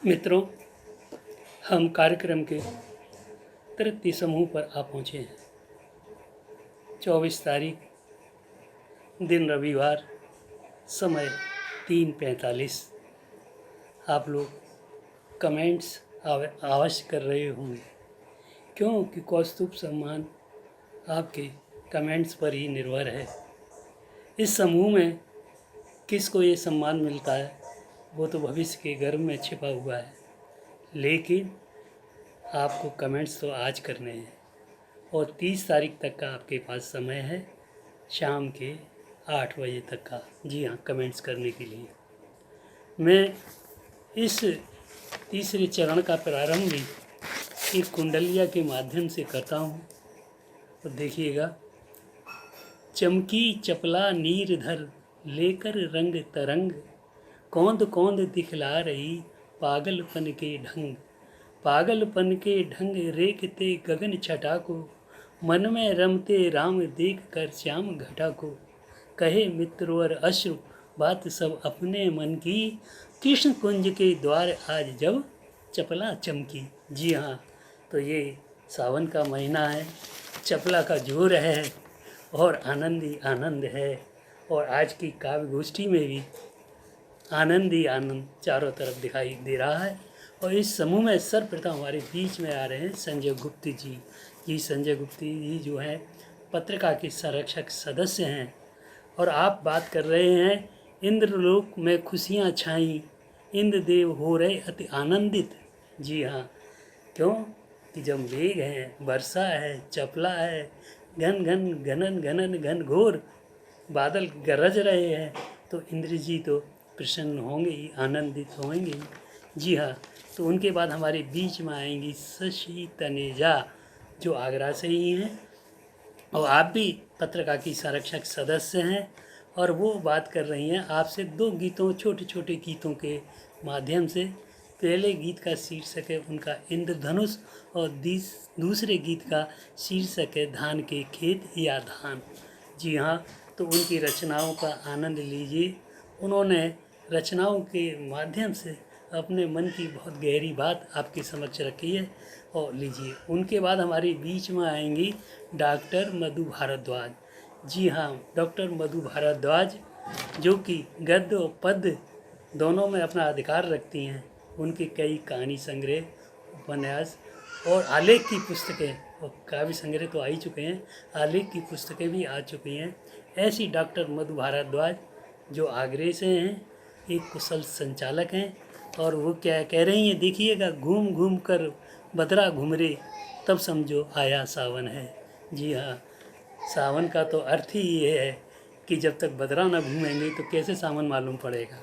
मित्रों, हम कार्यक्रम के तृतीय समूह पर आ पहुँचे हैं। 24 तारीख, दिन रविवार, समय 3:45। आप लोग कमेंट्स अवश्य कर रहे होंगे, क्योंकि कौस्तुभ सम्मान आपके कमेंट्स पर ही निर्भर है। इस समूह में किसको ये सम्मान मिलता है वो तो भविष्य के गर्भ में छिपा हुआ है, लेकिन आपको कमेंट्स तो आज करने हैं और 30 तारीख तक का आपके पास समय है, शाम के 8 बजे तक का। जी हाँ, कमेंट्स करने के लिए मैं इस तीसरे चरण का प्रारंभ भी एक कुंडलिया के माध्यम से करता हूँ। तो देखिएगा, चमकी चपला नीर धर लेकर रंग तरंग, कौंद कौंद दिखला रही पागलपन के ढंग। पागलपन के ढंग रेखते गगन छटा को, मन में रमते राम देख कर श्याम घटा को। कहे मित्रवर अश्रु बात सब अपने मन की, कृष्ण कुंज के द्वार आज जब चपला चमकी। जी हाँ, तो ये सावन का महीना है, चपला का जोर है और आनंद ही आनंद है। और आज की काव्य गोष्ठी में भी आनंद ही आनंद चारों तरफ दिखाई दे रहा है। और इस समूह में सर्वप्रथम हमारे बीच में आ रहे हैं संजय गुप्त जी। संजय गुप्त जी जो हैं पत्रिका के संरक्षक सदस्य हैं। और आप बात कर रहे हैं, इंद्रलोक में खुशियाँ छाई, इंद्रदेव हो रहे अति आनंदित। जी हाँ, क्यों कि जब मेघ है, वर्षा है, चपला है, घन घन घनन घनन घन घोर बादल गरज रहे हैं, तो इंद्र जी तो प्रसन्न होंगे ही, आनंदित होंगे। जी हाँ, तो उनके बाद हमारे बीच में आएंगी शशि तनेजा, जो आगरा से ही हैं और आप भी पत्रिका की संरक्षक सदस्य हैं। और वो बात कर रही हैं आपसे दो गीतों, छोटे छोटे गीतों के माध्यम से। पहले गीत का शीर्षक है उनका इंद्रधनुष और दूसरे गीत का शीर्षक है धान के खेत या धान। जी हाँ, तो उनकी रचनाओं का आनंद लीजिए। उन्होंने रचनाओं के माध्यम से अपने मन की बहुत गहरी बात आपके समक्ष रखी है और लीजिए। उनके बाद हमारे बीच में आएंगी डॉक्टर मधु भारद्वाज। जी हाँ, डॉक्टर मधु भारद्वाज जो कि गद्य और पद्य दोनों में अपना अधिकार रखती हैं। उनके कई कहानी संग्रह, उपन्यास और आलेख की पुस्तकें और काव्य संग्रह तो आ ही चुके हैं, आलेख की पुस्तकें भी आ चुकी हैं। ऐसी डॉक्टर मधु भारद्वाज जो आगरे से हैं, एक कुशल संचालक हैं। और वो क्या कह रही हैं, देखिएगा, घूम घूम कर बदरा घुमरे तब समझो आया सावन है। जी हाँ, सावन का तो अर्थ ही ये है कि जब तक बदरा ना घूमेंगे तो कैसे सावन मालूम पड़ेगा।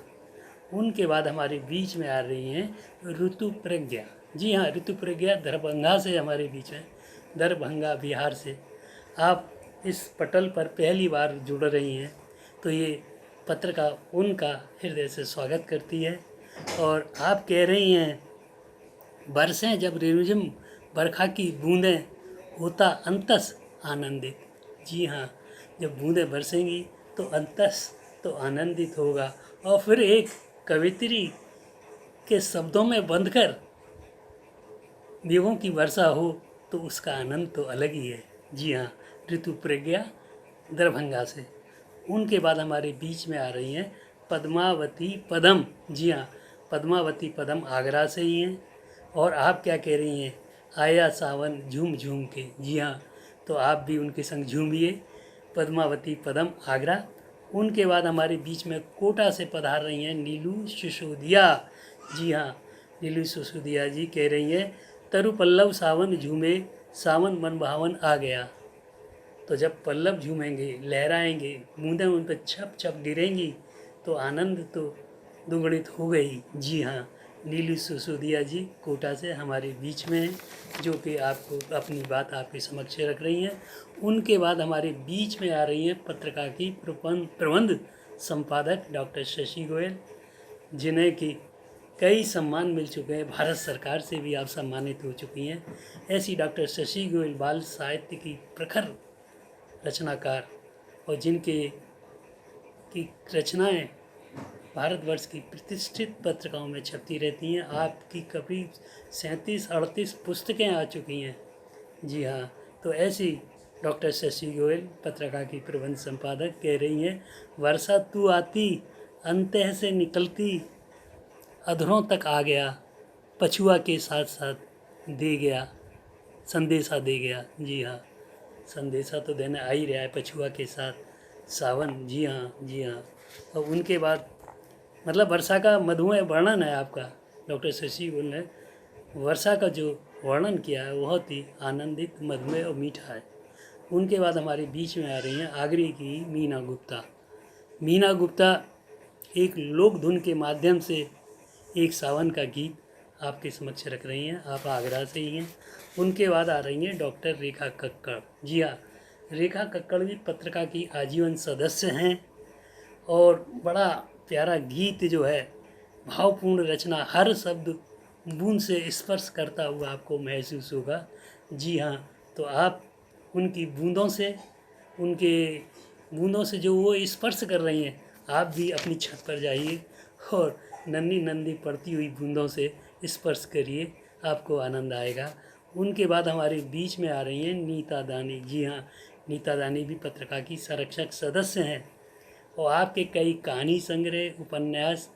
उनके बाद हमारे बीच में आ रही हैं ऋतु प्रज्ञा। जी हाँ, ऋतु प्रज्ञा दरभंगा से हमारे बीच में, दरभंगा बिहार से। आप इस पटल पर पहली बार जुड़ रही हैं, तो ये पत्रिका उनका हृदय से स्वागत करती है। और आप कह रही हैं, बरसें जब रिमझिम बरखा की बूंदें होता अंतस आनंदित। जी हाँ, जब बूंदें बरसेंगी तो अंतस तो आनंदित होगा। और फिर एक कवित्री के शब्दों में बंधकर मेघों की वर्षा हो तो उसका आनंद तो अलग ही है। जी हाँ, ऋतु प्रज्ञा दरभंगा से। उनके बाद हमारे बीच में आ रही हैं पद्मावती पदम। जी हाँ, पद्मावती पदम आगरा से ही हैं। और आप क्या कह रही हैं, आया सावन झूम झूम के। जी हाँ, तो आप भी उनके संग झूमिए। पद्मावती पदम आगरा। उनके बाद हमारे बीच में कोटा से पधार रही हैं नीलू सिसोदिया। जी हाँ, नीलू सिसोदिया जी कह रही हैं, तरु पल्लव सावन झूमे, सावन मन भावन आ गया। तो जब पल्लव झूमेंगे, लहराएंगे, बूंदें उन पर छप छप गिरेंगी तो आनंद तो दुगुणित हो गई। जी हाँ, नीलू सिसोदिया जी कोटा से हमारे बीच में हैं, जो कि आपको अपनी बात आपके समक्ष रख रही हैं। उनके बाद हमारे बीच में आ रही हैं पत्रिका की प्रबंध संपादक डॉक्टर शशि गोयल, जिन्हें कि कई सम्मान मिल चुके हैं, भारत सरकार से भी आप सम्मानित हो चुकी हैं। ऐसी डॉक्टर शशि गोयल बाल साहित्य की प्रखर रचनाकार और जिनके की रचनाएं भारतवर्ष की प्रतिष्ठित पत्रिकाओं में छपती रहती हैं। आपकी करीब 37-38 पुस्तकें आ चुकी हैं। जी हाँ, तो ऐसी डॉक्टर शशि गोयल पत्रिका की प्रबंध संपादक कह रही हैं, वर्षा तू आती अंतः से निकलती, अधरों तक आ गया, पछुआ के साथ साथ दे गया, संदेशा दे गया। जी हाँ, संदेशा तो देने आ ही रहा है पछुआ के साथ सावन। जी हाँ, जी हाँ। और उनके बाद मतलब वर्षा का मधुमेह वर्णन है आपका। डॉक्टर शशि गोयल ने वर्षा का जो वर्णन किया है बहुत ही आनंदित, मधुमेह और मीठा है। उनके बाद हमारे बीच में आ रही हैं आगरे की मीना गुप्ता। मीना गुप्ता एक लोक धुन के माध्यम से एक सावन का गीत आपके समक्ष रख रही हैं। आप आगरा से ही हैं। उनके बाद आ रही हैं डॉक्टर रेखा कक्कड़। जी हाँ, रेखा कक्कड़ भी पत्रिका की आजीवन सदस्य हैं और बड़ा प्यारा गीत जो है, भावपूर्ण रचना, हर शब्द बूंद से स्पर्श करता हुआ आपको महसूस होगा। जी हाँ, तो आप उनकी बूंदों से जो वो स्पर्श कर रही हैं, आप भी अपनी छत पर जाइए और नन्ही नन्ही पड़ती हुई बूंदों से स्पर्श करिए, आपको आनंद आएगा। उनके बाद हमारे बीच में आ रही हैं नीता दानी। जी हाँ, नीता दानी भी पत्रिका की संरक्षक सदस्य हैं और आपके कई कहानी संग्रह, उपन्यास,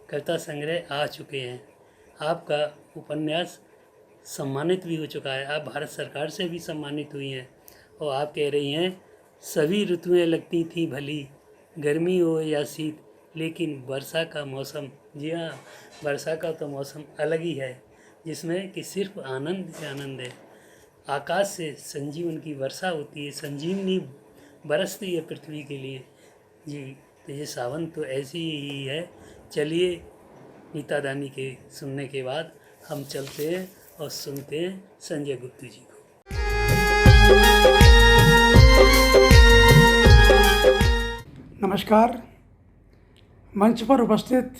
कविता संग्रह आ चुके हैं। आपका उपन्यास सम्मानित भी हो चुका है। आप भारत सरकार से भी सम्मानित हुई हैं और आप कह रही हैं, सभी ऋतुएं लगती थी भली, गर्मी हो या शीत, लेकिन वर्षा का मौसम। जी हाँ, वर्षा का तो मौसम अलग ही है जिसमें कि सिर्फ आनंद ही आनंद है। आकाश से संजीवन की वर्षा होती है, संजीवनी बरसती है पृथ्वी के लिए। जी, तो ये सावन तो ऐसी ही है। चलिए, नीता दानी के सुनने के बाद हम चलते हैं और सुनते हैं संजय गुप्त जी को। नमस्कार। मंच पर उपस्थित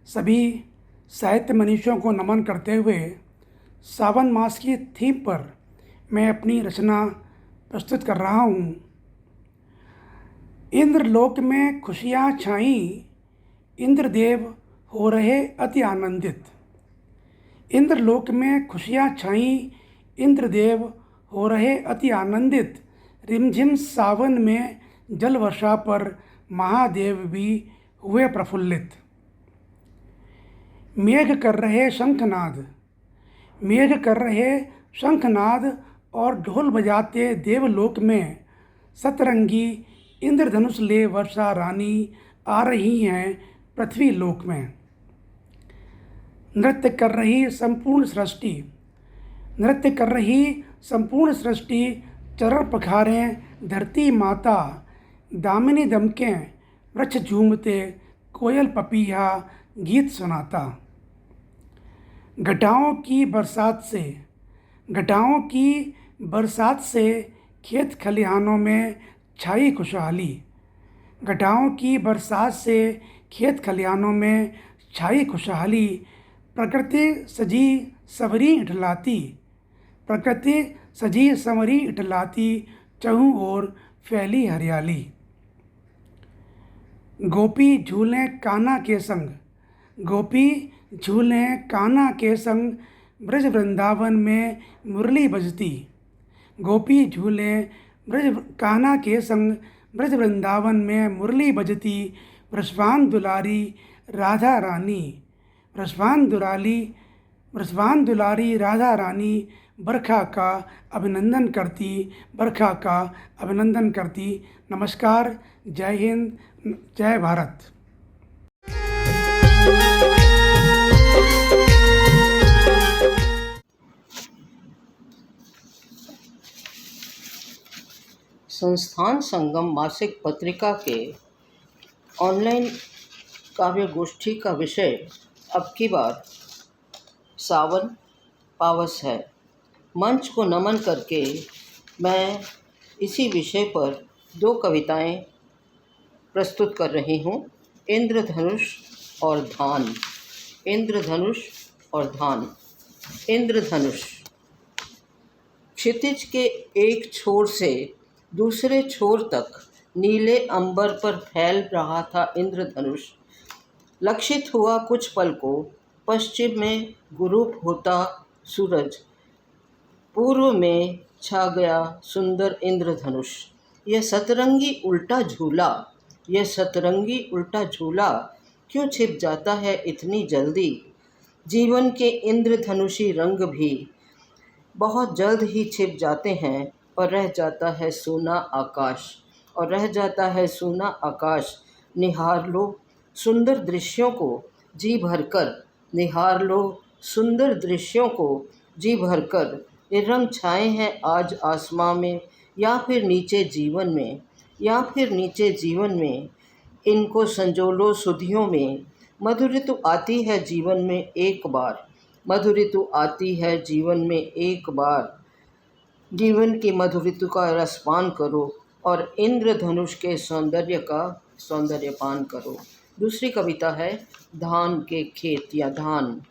सभी साहित्य मनीषियों को नमन करते हुए सावन मास की थीम पर मैं अपनी रचना प्रस्तुत कर रहा हूँ। इंद्रलोक में खुशियाँ छाईं, इंद्रदेव हो रहे अति आनंदित। इंद्रलोक में खुशियाँ छाईं, इंद्रदेव हो रहे अति आनंदित। रिमझिम सावन में जल वर्षा पर महादेव भी हुए प्रफुल्लित। मेघ कर रहे शंखनाद और ढोल बजाते देवलोक में सतरंगी इंद्रधनुष ले वर्षा रानी आ रही हैं पृथ्वी लोक में। नृत्य कर रही संपूर्ण सृष्टि चरण पखारें धरती माता। दामिनी दमकें वृक्ष झूमते, कोयल पपीहा गीत सुनाता। घटाओं की बरसात से खेत खलिहानों में छाई खुशहाली। घटाओं की बरसात से खेत खलिहानों में छाई खुशहाली। प्रकृति सजी संवरी इठलाती, चहुं ओर फैली हरियाली। गोपी झूलें कान्हा के संग ब्रज वृंदावन में मुरली बजती। गोपी झूलें कान्हा के संग ब्रज वृंदावन में मुरली बजती। वृषभान दुलारी राधा रानी बरखा का अभिनंदन करती। नमस्कार, जय हिंद, जय भारत। संस्थान संगम मासिक पत्रिका के ऑनलाइन काव्य गोष्ठी का विषय अब की बार सावन पावस है। मंच को नमन करके मैं इसी विषय पर 2 कविताएं प्रस्तुत कर रही हूँ। इंद्रधनुष और धान। इंद्रधनुष। क्षितिज के एक छोर से दूसरे छोर तक नीले अंबर पर फैल रहा था इंद्रधनुष। लक्षित हुआ कुछ पल को, पश्चिम में गुरूप होता सूरज, पूर्व में छा गया सुंदर इंद्रधनुष। यह सतरंगी उल्टा झूला क्यों छिप जाता है इतनी जल्दी? जीवन के इंद्रधनुषी रंग भी बहुत जल्द ही छिप जाते हैं, और रह जाता है सूना आकाश। निहार लो सुंदर दृश्यों को जी भरकर, निहार लो सुंदर दृश्यों को जी भरकर। ये रंग छाए हैं आज आसमां में, या फिर नीचे जीवन में, इनको संजोलो सुधियों में। मधुर ऋतु आती है जीवन में एक बार, जीवन की मधुर ऋतु का रसपान करो और इंद्रधनुष के सौंदर्य पान करो। दूसरी कविता है धान के खेत या धान।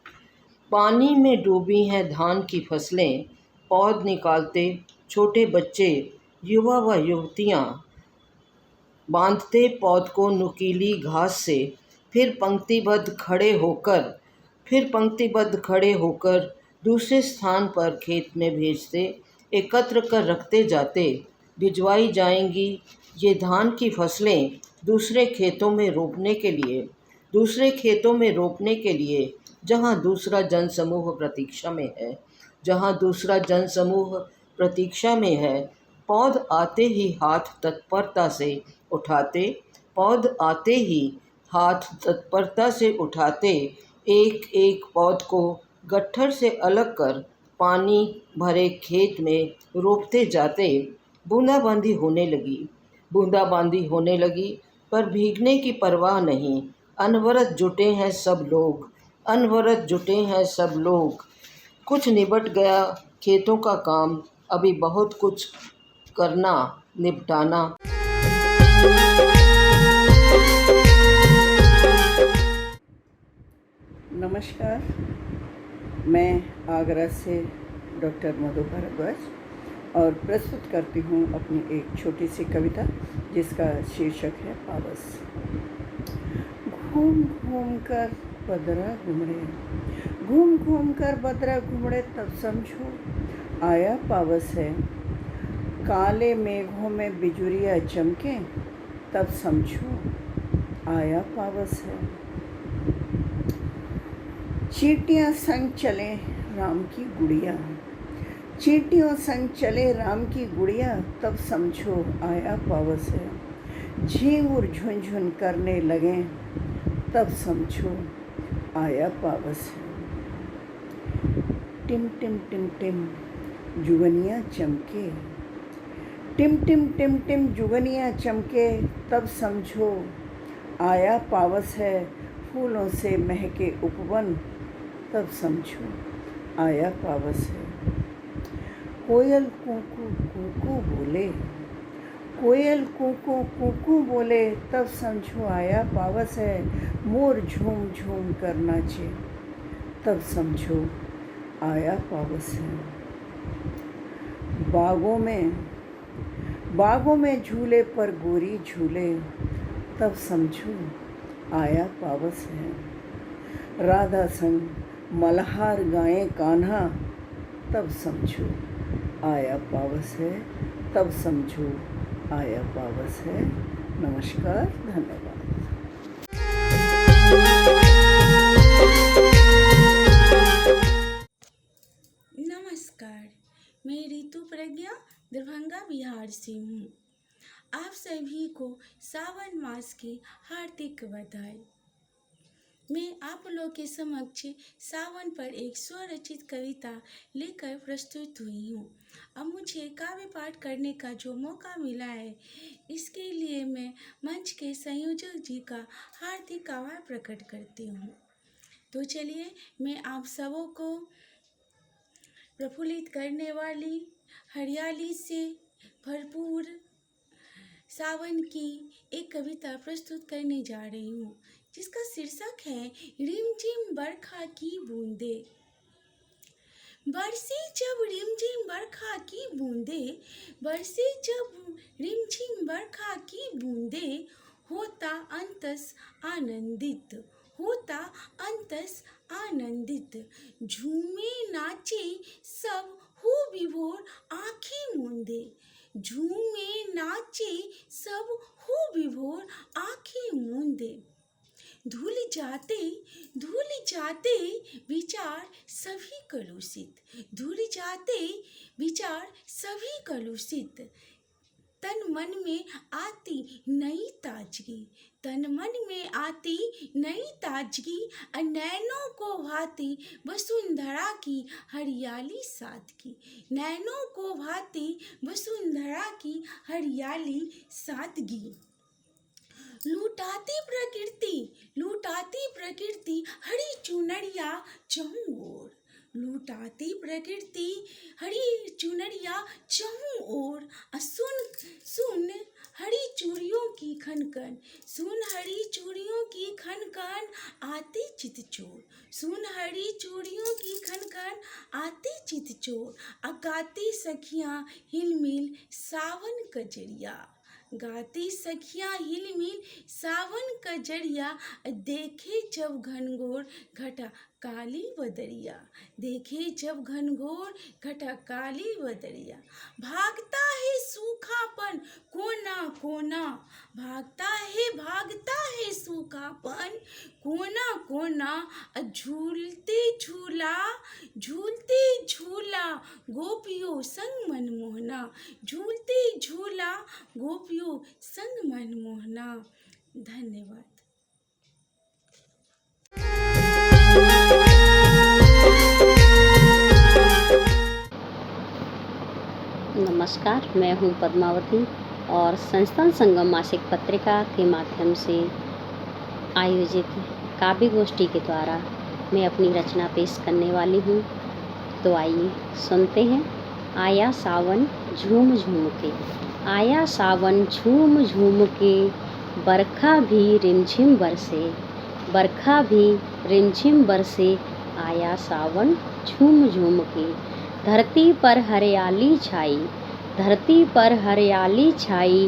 पानी में डूबी हैं धान की फसलें, पौध निकालते छोटे बच्चे, युवा व युवतियाँ बांधते पौध को नुकीली घास से, फिर पंक्तिबद्ध खड़े होकर दूसरे स्थान पर खेत में भेजते, एकत्र कर रखते जाते। भिजवाई जाएंगी ये धान की फसलें दूसरे खेतों में रोपने के लिए, जहाँ दूसरा जनसमूह प्रतीक्षा में है। पौध आते ही हाथ तत्परता से उठाते, एक एक पौध को गट्ठर से अलग कर पानी भरे खेत में रोपते जाते। बूंदाबांदी होने लगी, पर भीगने की परवाह नहीं। अनवरत जुटे हैं सब लोग। कुछ निबट गया खेतों का काम, अभी बहुत कुछ करना निपटाना। नमस्कार, मैं आगरा से डॉक्टर मधु भारद्वाज और प्रस्तुत करती हूँ अपनी एक छोटी सी कविता जिसका शीर्षक है पावस। घूम घूम कर बदरा घुमड़े तब समझो आया पावस है। काले मेघों में बिजुरिया चमके तब समझो आया पावस है। चींटियों संग चले राम की गुड़िया तब समझो आया पावस है। झींगुर झुनझुन करने लगे तब समझो आया पावस है। टिम टिम टिम टिम जुगनियाँ चमके, टिम टिम टिम टिम जुगनियाँ चमके तब समझो आया पावस है। फूलों से महके उपवन तब समझो आया पावस है। कोयल कूकू कूकू बोले तब समझो आया पावस है। मोर झूम झूम कर नाचे तब समझो आया पावस है। बागों में झूले पर गोरी झूले तब समझो आया पावस है। राधा संग मल्हार गाएं कान्हा तब समझो आया पावस है, तब समझो आया पावस है। नमस्कार, धन्यवाद। नमस्कार, मैं ऋतु प्रज्ञा दरभंगा बिहार से हूँ। आप सभी को सावन मास की हार्दिक बधाई। मैं आप लोग के समक्ष सावन पर एक स्वरचित कविता लेकर प्रस्तुत हुई हूँ। अब मुझे काव्य पाठ करने का जो मौका मिला है, इसके लिए मैं मंच के संयोजक जी का हार्दिक आभार प्रकट करती हूँ। तो चलिए, मैं आप सबों को प्रफुल्लित करने वाली, हरियाली से भरपूर सावन की एक कविता प्रस्तुत करने जा रही हूँ, जिसका शीर्षक है रिमझिम बरखा की बूंदे। बरसी जब रिमझिम बरखा की बूंदे, बरसी जब रिमझिम बरखा की बूंदे, होता अंतस होता अंतस आनंदित। झूमे नाचे सब हो विभोर आँखें मूंदे। झूमे नाचे सब हो विभोर आँखें मूंदे। धुल जाते विचार सभी कलुषित। धुल जाते विचार सभी कलुषित। तन मन में आती नई ताजगी। तन मन में आती नई ताजगी। नैनों को भाती वसुंधरा की हरियाली सादगी। नैनों को भाती वसुंधरा की हरियाली सादगी। लूटाती प्रकृति हरी चुनरिया चहु ओर। लूटाती प्रकृति हरी चुनरिया चहु ओर। सुन हरी चूड़ियों की खनखन। सुन हरी चूड़ियों की खनखन आती चित चोर। सुन हरी चूड़ियों की खनखन आती चित चोर। गाती सखियाँ हिलमिल सावन कजरिया। गाती सखियाँ हिलमिल सावन कजरिया। देखे जब घनघोर घटा काली बदरिया। देखे जब घनघोर घटा काली बदरिया। भागता है सूखापन कोना कोना। भागता है सूखापन कोना कोना। झूलते झूला गोपियों संग मनमोहना। झूलते झूला गोपियों संग मनमोहना। धन्यवाद। नमस्कार, मैं हूं पद्मावती और संस्थान संगम मासिक पत्रिका के माध्यम से आयोजित काव्य गोष्ठी के द्वारा मैं अपनी रचना पेश करने वाली हूं। तो आइए सुनते हैं। आया सावन झूम झूम के। आया सावन झूम झूम के, बरखा भी रिमझिम बरसे। बरखा भी रिमझिम बरसे, आया सावन झूम झूम के। धरती पर हरियाली छाई। धरती पर हरियाली छाई,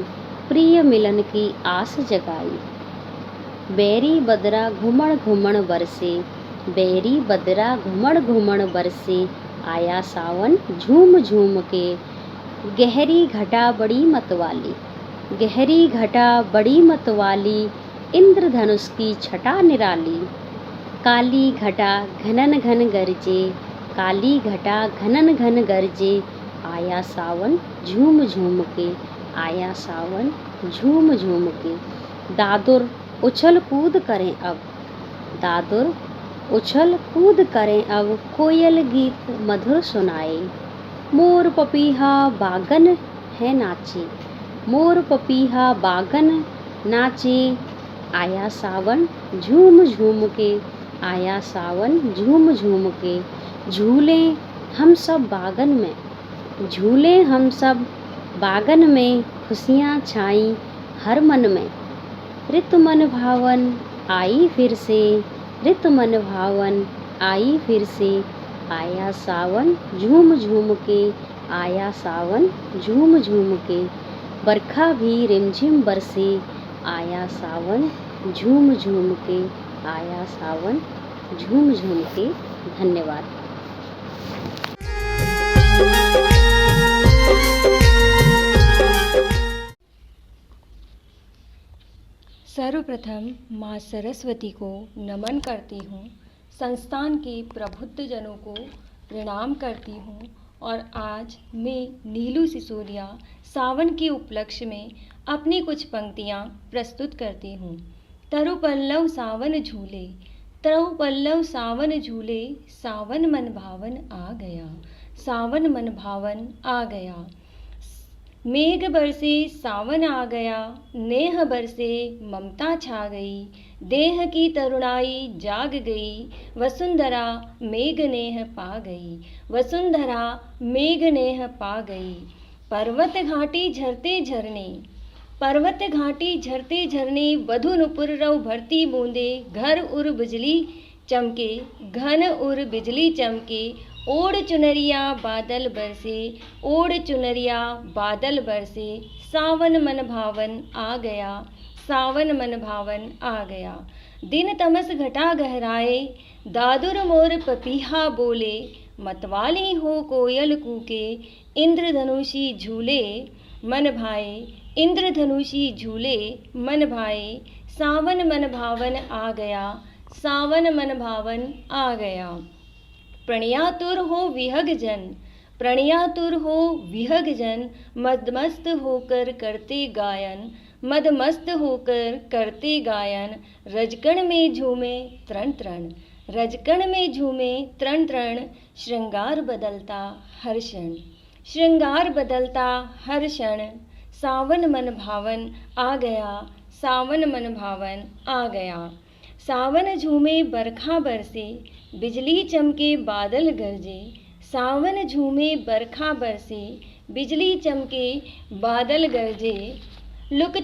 प्रिय मिलन की आस जगाई। बैरी बदरा घुमड़ घुमड़ बरसे। बैरी बदरा घुमड़ घुमड़ बरसे, आया सावन झूम झूम के। गहरी घटा बड़ी मतवाली। गहरी घटा बड़ी मतवाली, इंद्रधनुष की छटा निराली। काली घटा घनन घन गरजे। काली घटा घनन घन गरजे, आया सावन झूम झूम के। आया सावन झूम झूम के। दादुर उछल कूद करें अब। दादुर उछल कूद करें अब, कोयल गीत मधुर सुनाए। मोर पपीहा बागन है नाचे। मोर पपीहा बागन नाचे, आया सावन झूम झूम के। आया सावन झूम झूम के। झूले हम सब बागन में। झूले हम सब बागन में, खुशियाँ छाई हर मन में। ऋतु मन भावन आई फिर से। ऋतु मन भावन आई फिर से, आया सावन झूम झूम के। आया सावन झूम झूम के। बरखा भी रिमझिम बरसे, आया सावन झूम झूम के। आया सावन झूम झूम के। धन्यवाद। सर्वप्रथम माँ सरस्वती को नमन करती हूँ। संस्थान के प्रबुद्ध जनों को प्रणाम करती हूँ और आज मैं नीलू सिसोदिया सावन के उपलक्ष्य में अपनी कुछ पंक्तियाँ प्रस्तुत करती हूँ। तरु पल्लव सावन झूले। तरु पल्लव सावन झूले, सावन मन भावन आ गया। सावन मन भावन आ गया। मेघ बरसे सावन आ गया। नेह बरसे ममता छा गई। देह की तरुणाई जाग गई। वसुंधरा मेघ नेह पा गई। वसुंधरा मेघ नेह पा गई। पर्वत घाटी झरते झरने। पर्वत घाटी झरते झरने, वधु नुपुर रव भरती बूंदे। घर उर बिजली चमके। घन उर बिजली चमके। ओढ़ चुनरिया बादल बरसे। ओढ़ चुनरिया बादल बरसे, सावन मन भावन आ गया। सावन मन भावन आ गया। दिन तमस घटा गहराए, दादुर मोर पपीहा बोले, मतवाली हो कोयल कूके, इंद्रधनुषी झूले मन भाए, इंद्रधनुषी झूले मन भाए, सावन मन भावन आ गया, सावन मन भावन आ गया। प्रणयातुर हो विहग जन, प्रणयातुर हो विहग जन, मदमस्त होकर करते गायन, मदमस्त होकर करते गायन, रजकण में झूमे तरण तरण, रजकण में झूमे तरण तरण, श्रृंगार बदलता हर क्षण, श्रृंगार बदलता हर क्षण, सावन मन भावन आ गया, सावन मन भावन आ गया। सावन झूमे बरखा बरसे, बिजली चमके बादल गरजे, सावन झूमे बरखा बरसे, बिजली चमके बादल गरजे, लुक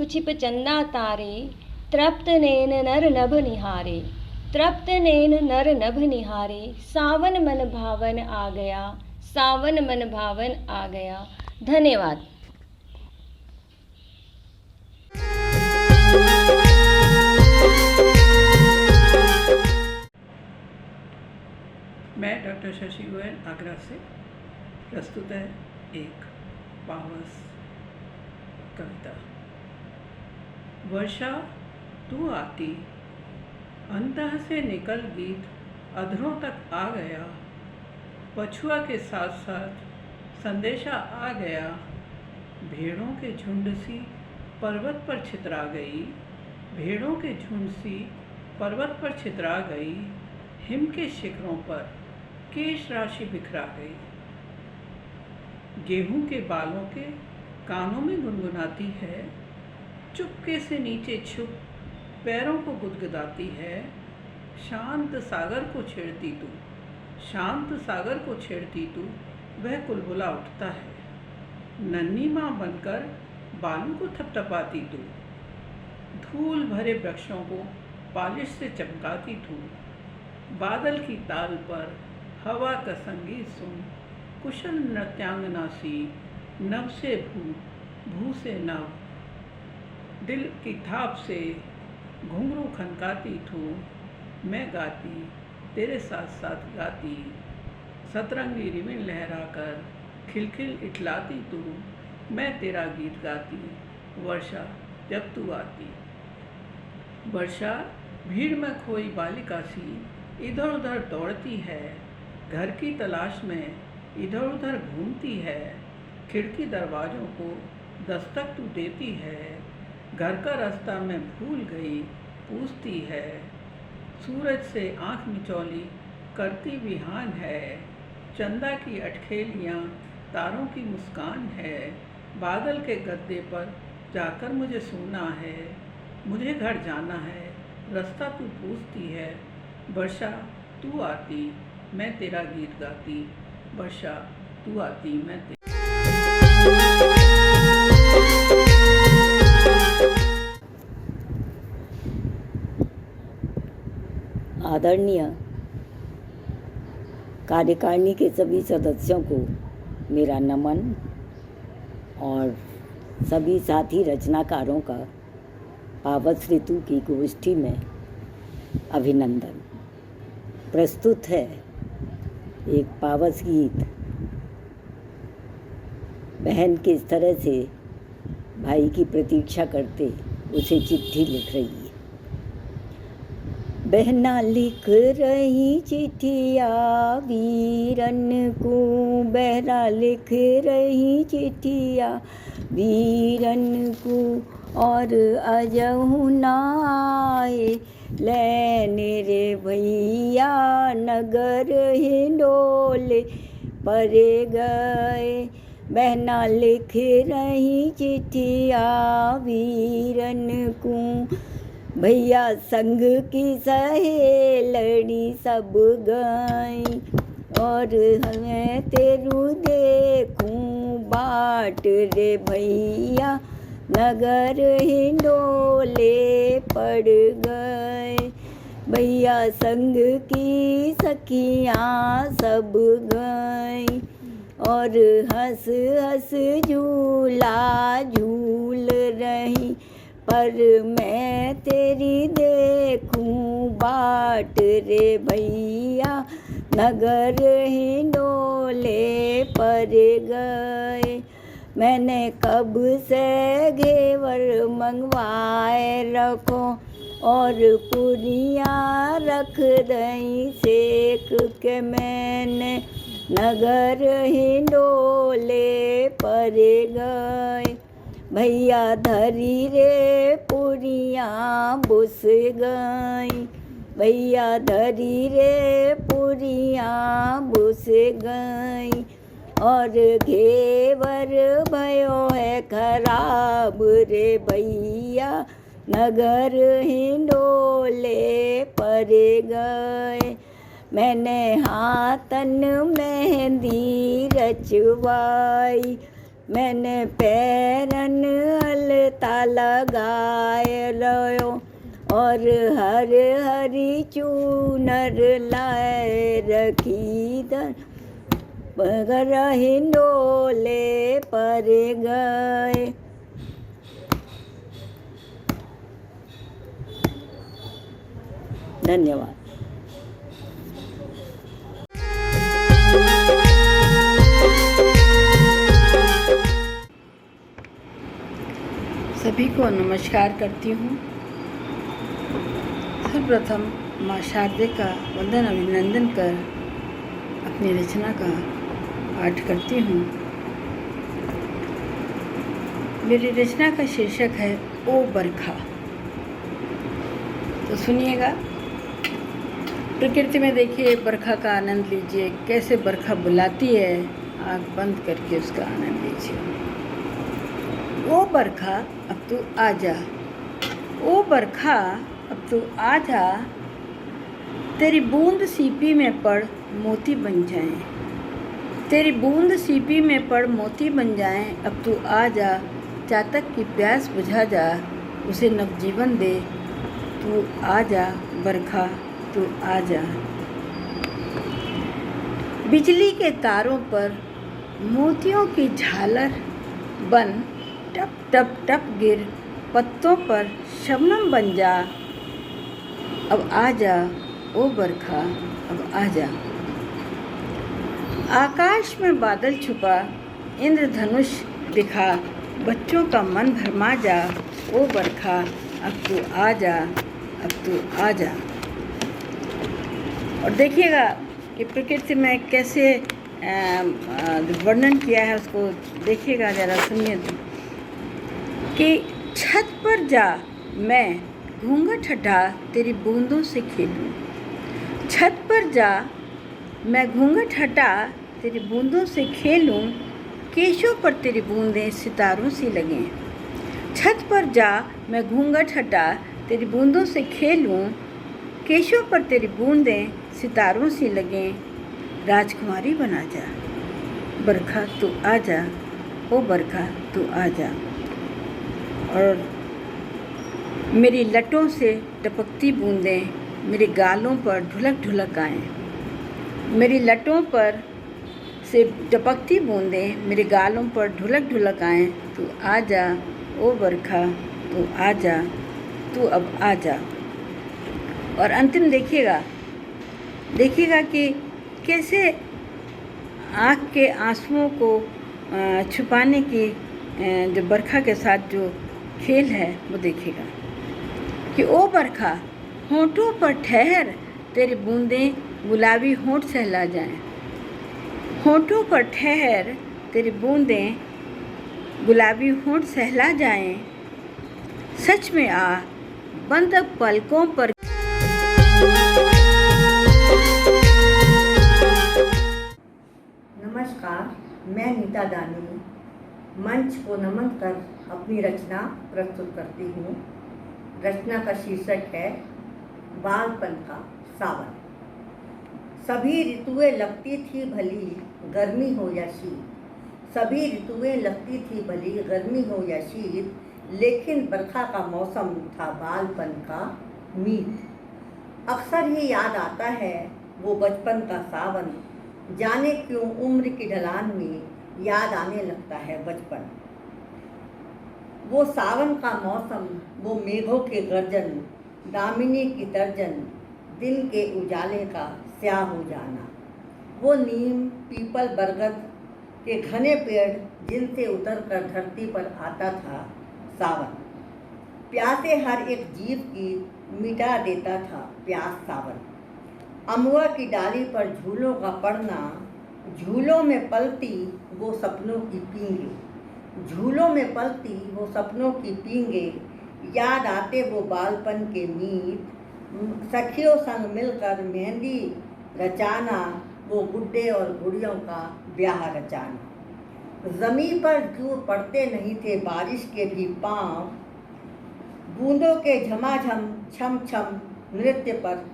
छिप चंदा तारे, तृप्त नैन नर नभ निहारे, तृप्त नैन नर नभ निहारे, सावन मन भावन आ गया, सावन मन भावन आ गया। धन्यवाद। मैं डॉक्टर शशि गोयल आगरा से प्रस्तुत है एक पावस कविता। वर्षा तू आती, अंतः से निकल गीत अधरों तक आ गया, पछुआ के साथ साथ संदेशा आ गया, भेड़ों के झुंड सी पर्वत पर छितरा गई, भेड़ों के झुंड सी पर्वत पर छितरा गई, हिम के शिखरों पर केश राशि बिखरा गई, गेहूं के बालों के कानों में गुनगुनाती है, चुपके से नीचे छुप पैरों को गुदगुदाती है, शांत सागर को छेड़ती तू, शांत सागर को छेड़ती तू, वह कुलबुला उठता है, नन्ही माँ बनकर बालू को थपथपाती तू, धूल भरे वृक्षों को पालिश से चमकाती तू, बादल की ताल पर हवा का संगीत सुन, कुशल नृत्यांगना सी, नभ से भू, भू से नभ, दिल की थाप से घुंघरू खनकाती तू, मैं गाती तेरे साथ साथ गाती, सतरंगी रिबिन लहराकर खिलखिल इठलाती तू, मैं तेरा गीत गाती, वर्षा जब तू आती। वर्षा भीड़ में खोई बालिका सी इधर उधर दौड़ती है, घर की तलाश में इधर उधर घूमती है, खिड़की दरवाज़ों को दस्तक तू देती है, घर का रास्ता मैं भूल गई पूछती है, सूरज से आँख मिचौली करती बिहान है, चंदा की अटखेलियाँ तारों की मुस्कान है, बादल के गद्दे पर जाकर मुझे सोना है, मुझे घर जाना है, रास्ता तू पूछती है, वर्षा तू आती मैं तेरा गीत गाती, वर्षा तू आती मैं आदरणीय कार्यकारिणी के सभी सदस्यों को मेरा नमन और सभी साथी रचनाकारों का पावस ऋतु की गोष्ठी में अभिनंदन। प्रस्तुत है एक पावस गीत। बहन किस तरह से भाई की प्रतीक्षा करते उसे चिट्ठी लिख रही है। बहना लिख रही चिट्ठिया वीरन को, बहना लिख रही चिट्ठिया वीरन को, और अजहु ना आए लेने रे भैया, नगर हिंडोले परे गए। बहना लिख रही चिट्ठिया वीरन को, भैया संग की सहेलड़ी सब गई, और हमें तेरू देखूं बाट रे भैया, नगर हिंडोले पड़ गए। भैया संग की सखियाँ सब गई, और हंस हंस झूला झूल रही, पर मैं तेरी देखूं बाट रे भैया, नगर हिंडोले पर गए। मैंने कब से घेवर मंगवाए रखो, और पूरियाँ रख दई सेक के मैंने नगर हिंडोले पर गए। भैया धरी रे पूरियाँ बुस गई, भैया धरी रे पूरियाँ बुस गई। और घेवर भयो है खराब रे भैया, नगर हिंडोले पर गए। मैंने हाथन मेहंदी रचवाई, मैंने पैरन अलता लगाए रहो, और हर हरी चूनर लाए रखी मगर हिंडोले पर गए। धन्यवाद। सभी को नमस्कार करती हूँ। सर्वप्रथम माँ शारदे का वंदन अभिनंदन कर अपनी रचना का पाठ करती हूँ। मेरी रचना का शीर्षक है ओ बरखा। तो सुनिएगा। प्रकृति में देखिए, बरखा का आनंद लीजिए, कैसे बरखा बुलाती है, आँख बंद करके उसका आनंद लीजिए। ओ बरखा अब तू आ जा, ओ बरखा अब तू आ जा, तेरी बूंद सीपी में पड़ मोती बन जाएं, तेरी बूंद सीपी में पड़ मोती बन जाएं। अब तू आ जा, चातक की प्यास बुझा जा, उसे नवजीवन दे। तू आ जा बरखा, तू आ जा। बिजली के तारों पर मोतियों की झालर बन, टप टप टप गिर पत्तों पर शबनम बन जा। अब आ जा ओ बरखा, अब आ जा। आकाश में बादल छुपा, इंद्रधनुष दिखा, बच्चों का मन भरमा जा। ओ बरखा अब तू आ जा, अब तू आ जा। और देखिएगा कि प्रकृति में कैसे वर्णन किया है, उसको देखिएगा ज़रा, सुनिए कि छत पर जा मैं घूंघट हटा तेरी बूंदों से खेलूं। छत पर जा मैं घूंघट हटा तेरी बूंदों से खेलूं, केशों पर तेरी बूंदें सितारों सी लगें। छत पर जा मैं घूंघट हटा तेरी बूंदों से खेलूं, केशों पर तेरी बूंदें सितारों सी लगें। राजकुमारी बना जा बरखा तू आ जा, ओ बरखा तू आ जा। और मेरी लटों से टपकती बूंदें मेरे गालों पर ढुलक ढुलक आएँ। मेरी लटों पर से टपकती बूंदें मेरे गालों पर ढुलक ढुलक आएँ। तू आ जा ओ बरखा, तू आ जा, तू अब आ जा। और अंतिम देखिएगा कि कैसे आँख के आंसुओं को छुपाने की जो बरखा के साथ जो खेल है वो देखिएगा कि ओ बरखा होंठों पर ठहर तेरी बूंदें गुलाबी होंठ सहला जाएं। होंठों पर ठहर तेरी बूंदें गुलाबी होंठ सहला जाएं। सच में आ बंद पलकों पर नमस्कार, मैं नीता दानी मंच को नमन कर अपनी रचना प्रस्तुत करती हूँ। रचना का शीर्षक है बालपन का सावन। सभी ऋतुएं लगती थी भली, गर्मी हो या शीत। सभी ऋतुएं लगती थी भली, गर्मी हो या शीत, लेकिन बरखा का मौसम था बालपन का मीत। अक्सर ही याद आता है वो बचपन का सावन, जाने क्यों उम्र की ढलान में याद आने लगता है बचपन। वो सावन का मौसम, वो मेघों के गर्जन, दामिनी की तर्जन, दिन के उजाले का स्याह हो जाना। वो नीम, पीपल, बरगद के घने पेड़ जिनसे उतरकर धरती पर आता था सावन। प्यासे हर एक जीव की मिटा देता था प्यास सावन। अमवा की डाली पर झूलों का पड़ना, झूलों में पलती वो सपनों की पींगे, झूलों में पलती वो सपनों की पींगे। याद आते वो बालपन के मीत, सखियों संग मिलकर मेहंदी रचाना, वो गुड्डे और गुड़ियों का ब्याह रचाना। ज़मीन पर क्यों पड़ते नहीं थे बारिश के भी पाँव, बूंदों के झमाझम छम छम नृत्य पर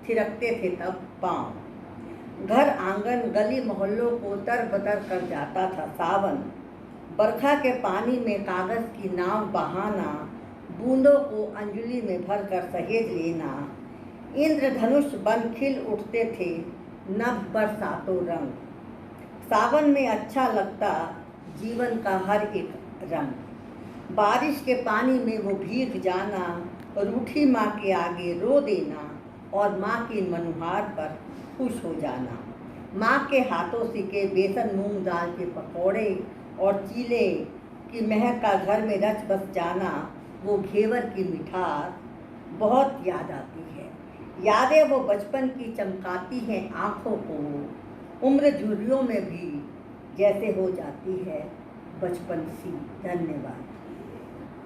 थिरकते थे तब पाँव। घर आंगन गली मोहल्लों को तरबतर कर जाता था सावन। बरखा के पानी में कागज़ की नाव बहाना, बूंदों को अंजलि में भर कर सहेज लेना। इंद्रधनुष बन खिल उठते थे नभ बरसातों रंग। सावन में अच्छा लगता जीवन का हर एक रंग। बारिश के पानी में वो भीग जाना, रूठी माँ के आगे रो देना और माँ की मनुहार पर खुश हो जाना। माँ के हाथों सिके बेसन मूंग दाल के पकौड़े और चीले की महक का घर में रच बस जाना। वो घेवर की मिठास बहुत याद आती है। यादें वो बचपन की चमकाती हैं आँखों को, उम्र झुर्रियों में भी जैसे हो जाती है बचपन सी। धन्यवाद।